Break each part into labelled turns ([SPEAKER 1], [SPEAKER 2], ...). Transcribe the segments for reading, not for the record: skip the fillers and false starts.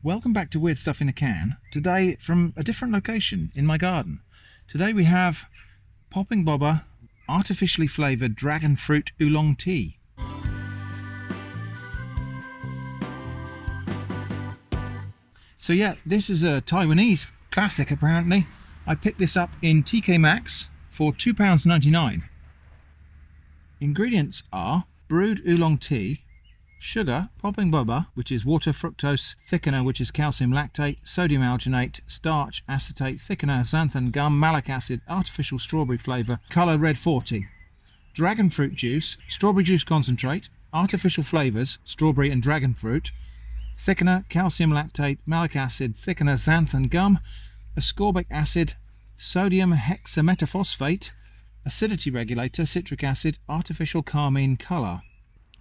[SPEAKER 1] Welcome back to Weird Stuff in a Can. Today from a different location in my garden. Today we have Popping Boba artificially flavoured dragon fruit oolong tea. So yeah, this is a Taiwanese classic apparently. I picked this up in TK MAXX for £2.99. Ingredients are brewed oolong tea, sugar, popping boba, which is water, fructose, thickener, which is calcium lactate, sodium alginate, starch, acetate, thickener, xanthan gum, malic acid, artificial strawberry flavour, colour red 40, dragon fruit juice, strawberry juice concentrate, artificial flavours, strawberry and dragon fruit, thickener, calcium lactate, malic acid, thickener, xanthan gum, ascorbic acid, sodium hexametaphosphate, acidity regulator, citric acid, artificial carmine colour.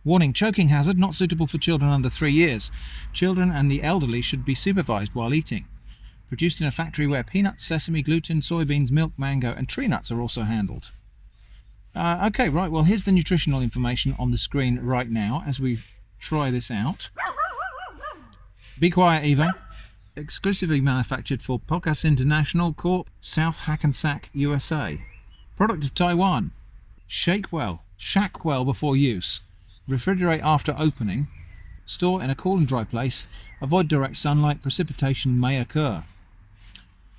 [SPEAKER 1] Warning, choking hazard, not suitable for children under 3 years. Children and the elderly should be supervised while eating. Produced in a factory where peanuts, sesame, gluten, soybeans, milk, mango and tree nuts are also handled. Okay, right, well here's the nutritional information on the screen right now as we try this out. Be quiet, Eva. Exclusively manufactured for Podcast International Corp, South Hackensack, USA. Product of Taiwan. Shake well before use. Refrigerate after opening. Store in a cool and dry place. Avoid direct sunlight. Precipitation may occur.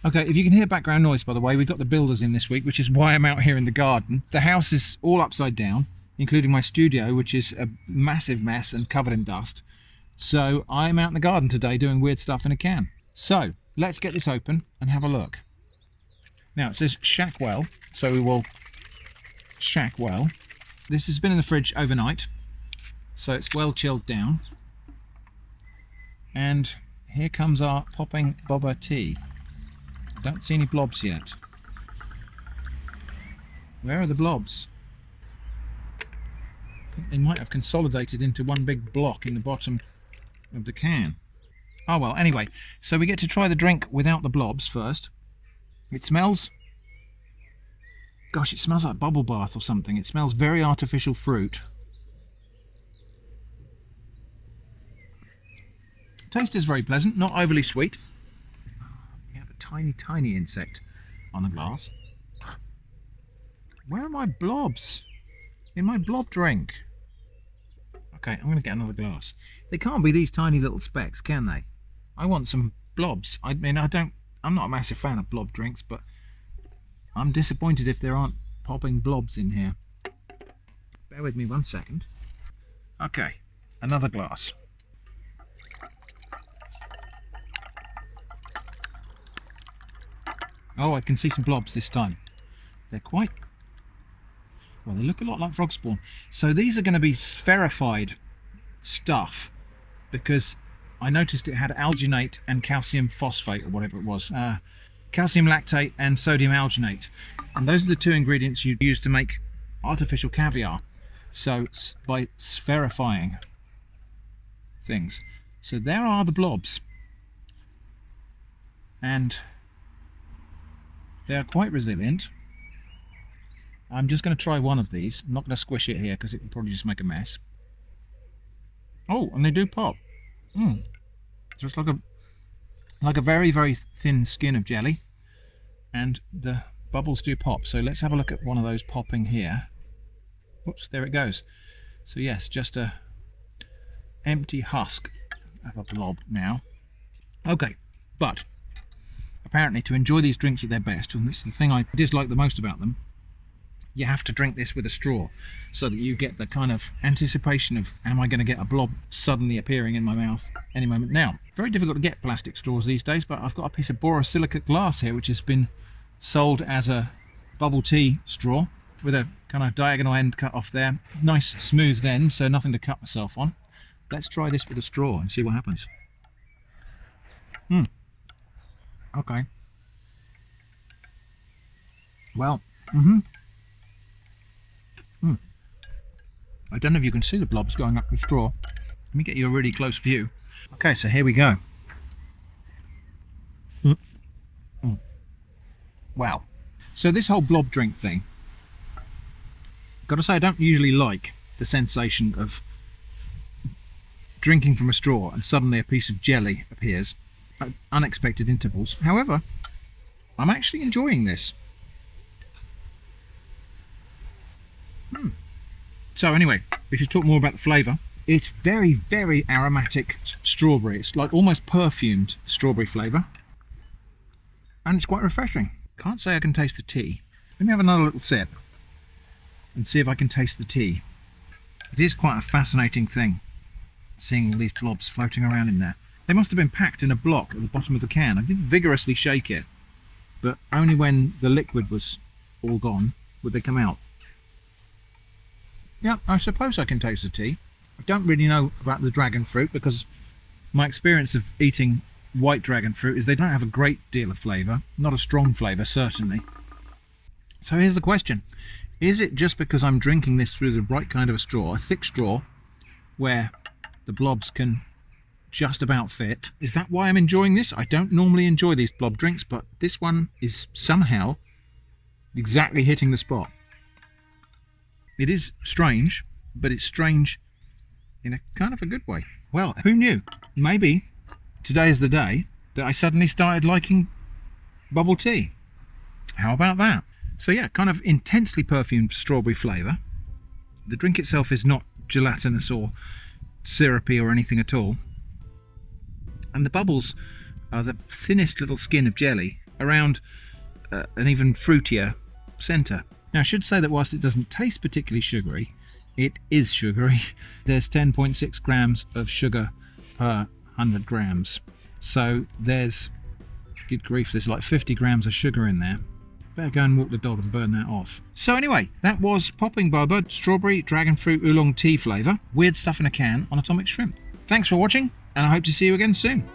[SPEAKER 1] Okay, if you can hear background noise, by the way, we've got the builders in this week, which is why I'm out here in the garden. The house is all upside down, including my studio, which is a massive mess and covered in dust. So I'm out in the garden today doing weird stuff in a can. So let's get this open and have a look. Now it says shack well, so we will shack well. This has been in the fridge overnight, so it's well chilled down. And here comes our popping boba tea. Don't see any blobs yet. Where are the blobs? I think they might have consolidated into one big block in the bottom of the can. Oh well, anyway, so we get to try the drink without the blobs first. It smells, gosh, it smells like bubble bath or something. It smells very artificial fruit. Taste is very pleasant, not overly sweet. We have a tiny insect on the glass. Where are my blobs? In my blob drink. Okay, I'm going to get another glass. They can't be these tiny little specks, can they? I want some blobs. I mean, I'm not a massive fan of blob drinks, but I'm disappointed if there aren't popping blobs in here. Bear with me 1 second. Okay, another glass. Oh, I can see some blobs this time. They're quite... well, they look a lot like frog spawn. So these are going to be spherified stuff because I noticed it had alginate and calcium phosphate or whatever it was. Calcium lactate and sodium alginate. And those are the two ingredients you use to make artificial caviar. So by spherifying things. So there are the blobs. And they're quite resilient. I'm just going to try one of these. I'm not going to squish it here because it will probably just make a mess. Oh, and they do pop. So it's like a very, very thin skin of jelly. And the bubbles do pop. So let's have a look at one of those popping here. Whoops, there it goes. So yes, just a empty husk of a blob now. Okay, but apparently to enjoy these drinks at their best, and it's the thing I dislike the most about them, you have to drink this with a straw so that you get the kind of anticipation of, am I going to get a blob suddenly appearing in my mouth any moment now. Very difficult to get plastic straws these days, but I've got a piece of borosilicate glass here which has been sold as a bubble tea straw with a kind of diagonal end cut off there. Nice smooth end, so nothing to cut myself on. Let's try this with a straw and see what happens. Okay. Well, I don't know if you can see the blobs going up the straw. Let me get you a really close view. Okay, so here we go. Wow. So this whole blob drink thing, got to say I don't usually like the sensation of drinking from a straw and suddenly a piece of jelly appears at unexpected intervals. However, I'm actually enjoying this. So anyway, we should talk more about the flavour. It's very, very aromatic strawberry. It's like almost perfumed strawberry flavour. And it's quite refreshing. Can't say I can taste the tea. Let me have another little sip and see if I can taste the tea. It is quite a fascinating thing, seeing all these blobs floating around in there. They must have been packed in a block at the bottom of the can. I did vigorously shake it, but only when the liquid was all gone would they come out. Yeah, I suppose I can taste the tea. I don't really know about the dragon fruit because my experience of eating white dragon fruit is they don't have a great deal of flavour, not a strong flavour certainly. So here's the question. Is it just because I'm drinking this through the right kind of a straw, a thick straw, where the blobs can just about fit? Is that why I'm enjoying this? I don't normally enjoy these blob drinks, but this one is somehow exactly hitting the spot. It is strange, but it's strange in a kind of a good way. Well, who knew? Maybe today is the day that I suddenly started liking bubble tea. How about that? So yeah, kind of intensely perfumed strawberry flavour. The drink itself is not gelatinous or syrupy or anything at all. And the bubbles are the thinnest little skin of jelly around an even fruitier centre. Now I should say that whilst it doesn't taste particularly sugary, it is sugary. There's 10.6 grams of sugar per 100 grams. So there's, good grief, there's like 50 grams of sugar in there. Better go and walk the dog and burn that off. So anyway, that was Popping Boba Strawberry Dragon Fruit Oolong Tea flavour. Weird stuff in a can on atomic shrimp. Thanks for watching, and I hope to see you again soon.